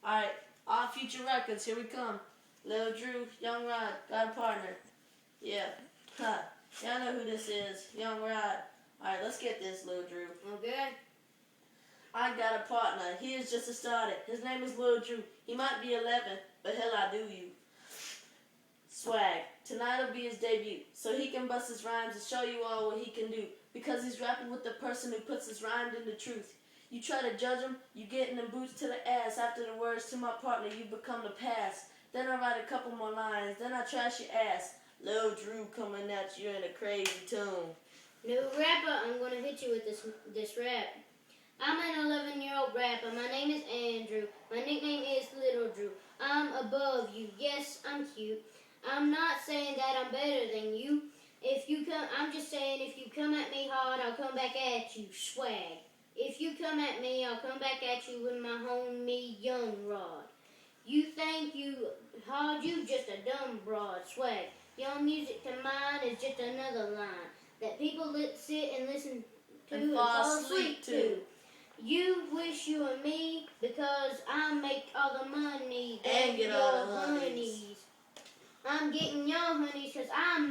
Alright, Odd Future Records, here we come. Lil Drew, Young Rod, got a partner. Yeah. Huh. Y'all know who this is. Young Rod. Alright, let's get this, Lil Drew. Okay. I got a partner. He is just a starter. His name is Lil Drew. He might be 11, but hell, I do you. Swag. Tonight'll be his debut, so he can bust his rhymes and show you all what he can do. Because he's rapping with the person who puts his rhymes into truth. You try to judge him, you getting them boots to the ass. After the words to my partner, you become the past. Then I write a couple more lines, then I trash your ass. Lil Drew coming at you in a crazy tune. New rapper, I'm gonna hit you with this rap. I'm an 11-year-old rapper. My name is Andrew. My nickname is Little Drew. I'm above you. Yes, I'm cute. I'm not saying that I'm better than you. I'm just saying if you come at me hard, I'll come back at you. Swag. If you come at me, I'll come back at you with my homie Young Rod. You think you hard, you just a dumb broad. Swag. Your music to mine is just another line that people sit and listen to and fall asleep to. You wish you were me because I make all the money and get all the honeys. I'm getting your honeys because I'm